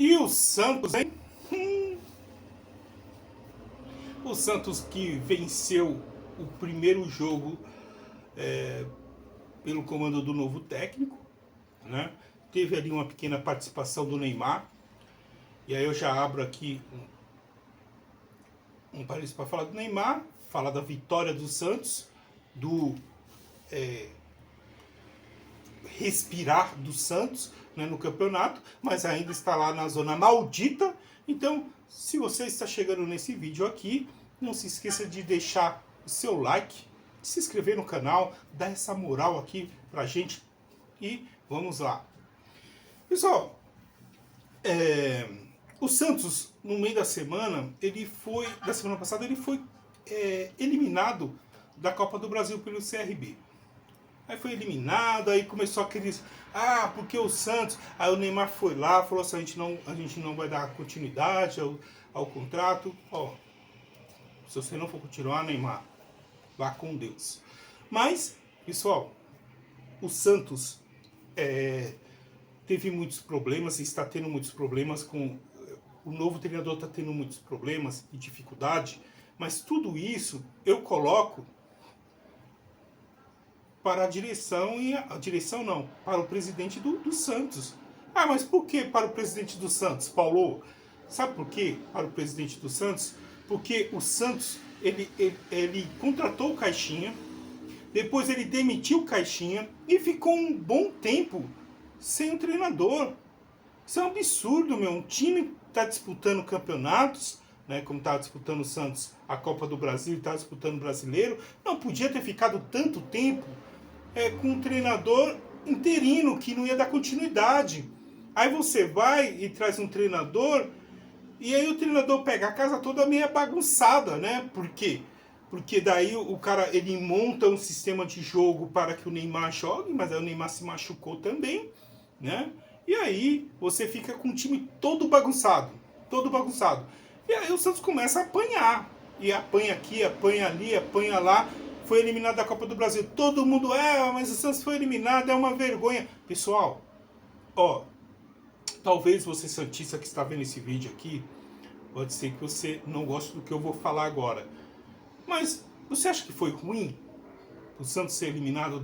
E o Santos, hein? O Santos que venceu o primeiro jogo pelo comando do novo técnico, né? Teve ali uma pequena participação do Neymar. E aí eu já abro aqui um parênteses para falar do Neymar, falar da vitória do Santos, do respirar do Santos, né, no campeonato, mas ainda está lá na zona maldita. Então, se você está chegando nesse vídeo aqui, não se esqueça de deixar o seu like, de se inscrever no canal, dar essa moral aqui pra gente e vamos lá. Pessoal, o Santos, no meio da semana, da semana passada, ele foi eliminado da Copa do Brasil pelo CRB. Aí foi eliminado, aí começou aqueles... Ah, porque o Santos... Aí o Neymar foi lá, falou assim, a gente não vai dar continuidade ao contrato. Ó, se você não for continuar, Neymar, vá com Deus. Mas, pessoal, o Santos teve muitos problemas, está tendo muitos problemas com... O novo treinador está tendo muitos problemas e dificuldade, mas tudo isso eu coloco para a direção para o presidente do Santos. Ah, mas por que para o presidente do Santos, Paulo? Sabe por quê para o presidente do Santos? Porque o Santos, ele contratou o Caixinha, depois ele demitiu o Caixinha e ficou um bom tempo sem um treinador. Isso é um absurdo, meu. Um time está disputando campeonatos, né, como estava disputando o Santos a Copa do Brasil e estava disputando o Brasileiro, não podia ter ficado tanto tempo com um treinador interino que não ia dar continuidade. Aí você vai e traz um treinador e aí o treinador pega a casa toda meio bagunçada, né? Por quê? Porque daí o cara ele monta um sistema de jogo para que o Neymar jogue, mas aí o Neymar se machucou também, né? E aí você fica com o time todo bagunçado, todo bagunçado. E aí o Santos começa a apanhar. E apanha aqui, apanha ali, apanha lá. Foi eliminado da Copa do Brasil. Todo mundo, mas o Santos foi eliminado, é uma vergonha. Pessoal, ó, talvez você santista que está vendo esse vídeo aqui, pode ser que você não goste do que eu vou falar agora. Mas você acha que foi ruim o Santos ser eliminado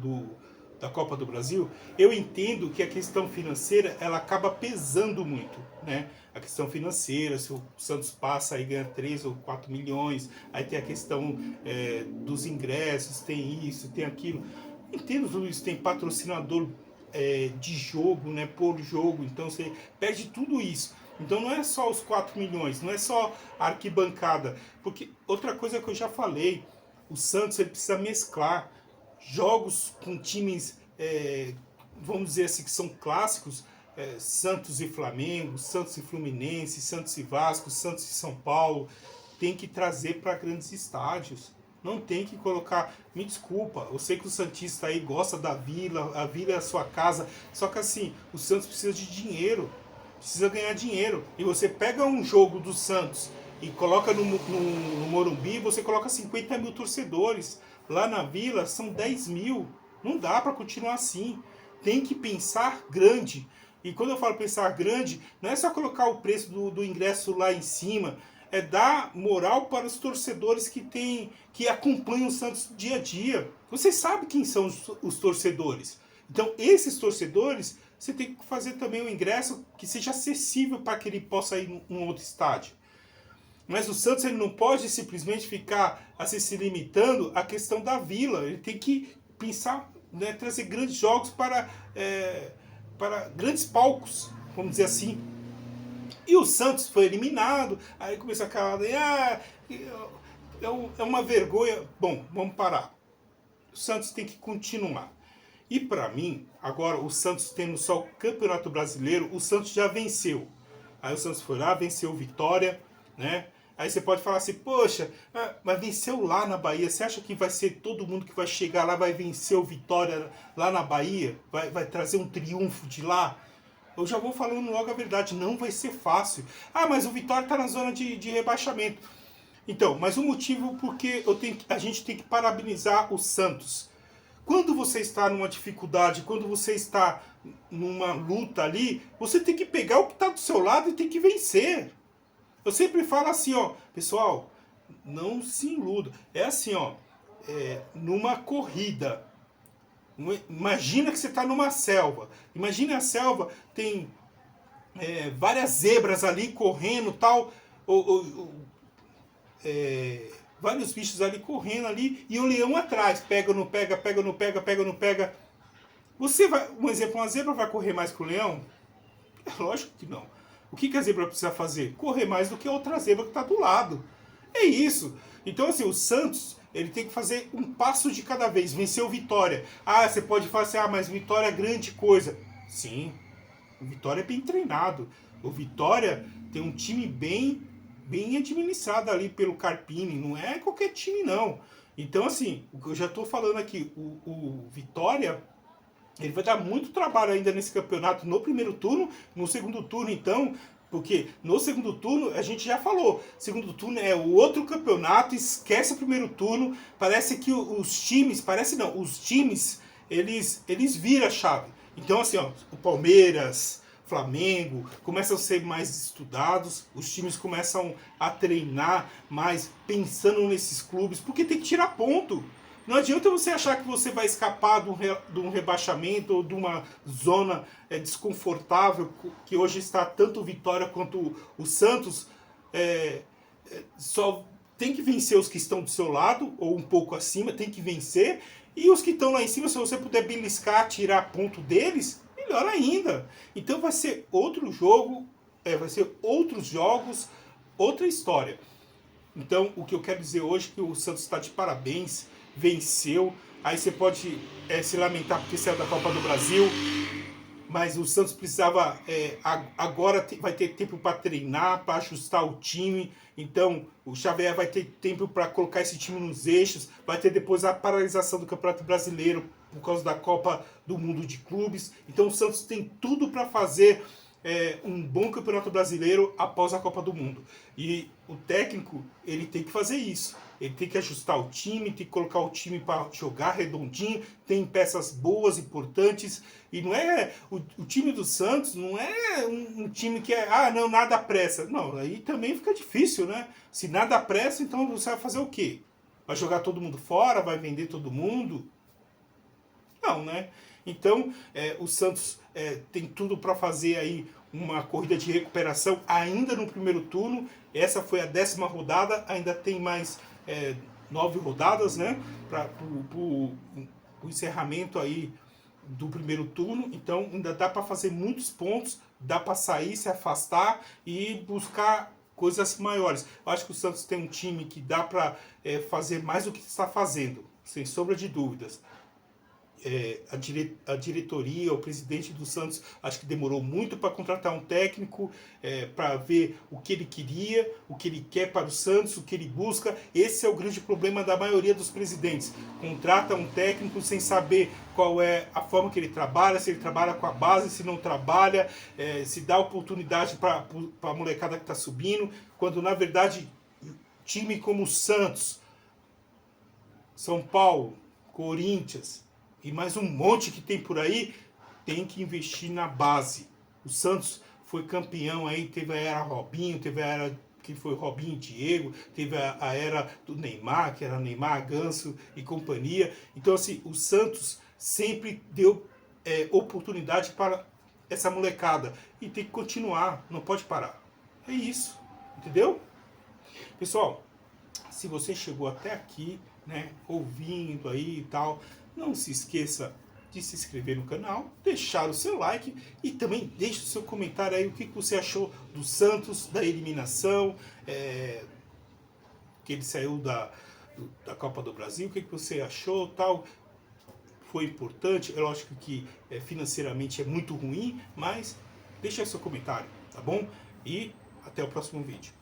da Copa do Brasil? Eu entendo que a questão financeira ela acaba pesando muito, né? A questão financeira, se o Santos passa e ganha 3 ou 4 milhões, aí tem a questão dos ingressos, tem isso, tem aquilo. Entendo tudo isso, tem patrocinador de jogo, né, por jogo, então você perde tudo isso. Então não é só os 4 milhões, não é só a arquibancada, porque outra coisa que eu já falei, o Santos ele precisa mesclar jogos com times, vamos dizer assim, que são clássicos, Santos e Flamengo, Santos e Fluminense, Santos e Vasco, Santos e São Paulo, tem que trazer para grandes estádios. Não tem que colocar... Me desculpa, eu sei que o santista aí gosta da Vila, a Vila é a sua casa, só que assim, o Santos precisa de dinheiro, precisa ganhar dinheiro. E você pega um jogo do Santos e coloca no Morumbi, você coloca 50 mil torcedores. Lá na Vila são 10 mil. Não dá para continuar assim. Tem que pensar grande. E quando eu falo pensar grande, não é só colocar o preço do ingresso lá em cima, é dar moral para os torcedores que acompanham o Santos dia a dia. Vocês sabem quem são os torcedores. Então, esses torcedores, você tem que fazer também um ingresso que seja acessível para que ele possa ir em um outro estádio. Mas o Santos ele não pode simplesmente ficar assim, se limitando à questão da Vila. Ele tem que pensar, né, trazer grandes jogos para grandes palcos, vamos dizer assim. E o Santos foi eliminado, aí começou aquela... é uma vergonha. Bom, vamos parar. O Santos tem que continuar. E para mim, agora o Santos tendo só o Campeonato Brasileiro, o Santos já venceu. Aí o Santos foi lá, venceu o Vitória, né? Aí você pode falar assim, poxa, mas venceu lá na Bahia. Você acha que vai ser todo mundo que vai chegar lá, vai vencer o Vitória lá na Bahia? Vai trazer um triunfo de lá? Eu já vou falando logo a verdade, não vai ser fácil. Ah, mas o Vitória está na zona de rebaixamento. Então, mas o motivo porque a gente tem que parabenizar o Santos. quando você está numa dificuldade, quando você está numa luta ali, você tem que pegar o que está do seu lado e tem que vencer. Eu sempre falo assim, ó, pessoal, não se iluda. É assim, ó, numa corrida. Imagina que você está numa selva. Imagina a selva, tem várias zebras ali correndo, tal, vários bichos ali correndo ali e o leão atrás, pega, não pega, pega, não pega, pega, não pega. Você vai, um exemplo, uma zebra vai correr mais que o leão? É lógico que não. O que a zebra precisa fazer? Correr mais do que a outra zebra que está do lado. É isso. Então, assim, o Santos, ele tem que fazer um passo de cada vez, vencer o Vitória. Ah, você pode falar assim, mas Vitória é grande coisa. Sim, o Vitória é bem treinado. O Vitória tem um time bem administrado ali pelo Carpini. Não é qualquer time, não. Então, assim, o que eu já estou falando aqui, o Vitória, ele vai dar muito trabalho ainda nesse campeonato no primeiro turno, no segundo turno, então, porque no segundo turno, a gente já falou, segundo turno é o outro campeonato, esquece o primeiro turno, parece que os times, os times, eles viram a chave. Então, assim, ó, o Palmeiras, Flamengo, começam a ser mais estudados, os times começam a treinar mais pensando nesses clubes, porque tem que tirar ponto. Não adianta você achar que você vai escapar de um rebaixamento ou de uma zona desconfortável, que hoje está tanto o Vitória quanto o Santos. Só tem que vencer os que estão do seu lado, ou um pouco acima, tem que vencer. E os que estão lá em cima, se você puder beliscar, tirar ponto deles, melhor ainda. Então vai ser outro jogo, vai ser outros jogos, outra história. Então, o que eu quero dizer hoje é que o Santos está de parabéns, venceu. Aí você pode se lamentar porque saiu da Copa do Brasil, mas o Santos precisava, agora vai ter tempo para treinar, para ajustar o time. Então, o Xavier vai ter tempo para colocar esse time nos eixos, vai ter depois a paralisação do Campeonato Brasileiro por causa da Copa do Mundo de Clubes. Então, o Santos tem tudo para fazer um bom Campeonato Brasileiro após a Copa do Mundo. E o técnico, ele tem que fazer isso. Ele tem que ajustar o time, tem que colocar o time para jogar redondinho, tem peças boas, importantes. E não é o time do Santos não é um time que não, nada pressa. Não, aí também fica difícil, né? Se nada pressa, então você vai fazer o quê? Vai jogar todo mundo fora? Vai vender todo mundo? Não, né? Então, o Santos tem tudo para fazer aí uma corrida de recuperação ainda no primeiro turno. Essa foi a 10ª rodada, ainda tem mais 9 rodadas, né? Para o encerramento aí do primeiro turno. Então, ainda dá para fazer muitos pontos, dá para sair, se afastar e buscar coisas maiores. Eu acho que o Santos tem um time que dá para fazer mais do que está fazendo, sem sombra de dúvidas. A diretoria, o presidente do Santos, acho que demorou muito para contratar um técnico, para ver o que ele queria, o que ele quer para o Santos, o que ele busca. Esse é o grande problema da maioria dos presidentes. Contrata um técnico sem saber qual é a forma que ele trabalha, se ele trabalha com a base, se não trabalha, se dá oportunidade para a molecada que está subindo, quando na verdade time como o Santos, São Paulo, Corinthians e mais um monte que tem por aí, tem que investir na base. O Santos foi campeão aí, teve a era Robinho, teve a era que foi Robinho e Diego, teve a era do Neymar, que era Neymar, Ganso e companhia. Então, assim, o Santos sempre deu oportunidade para essa molecada. E tem que continuar, não pode parar. É isso, entendeu? Pessoal, se você chegou até aqui, né, ouvindo aí e tal, não se esqueça de se inscrever no canal, deixar o seu like e também deixe o seu comentário aí o que você achou do Santos, da eliminação, que ele saiu da Copa do Brasil, o que você achou, tal. Foi importante, é lógico que financeiramente é muito ruim, mas deixa aí seu comentário, tá bom? E até o próximo vídeo.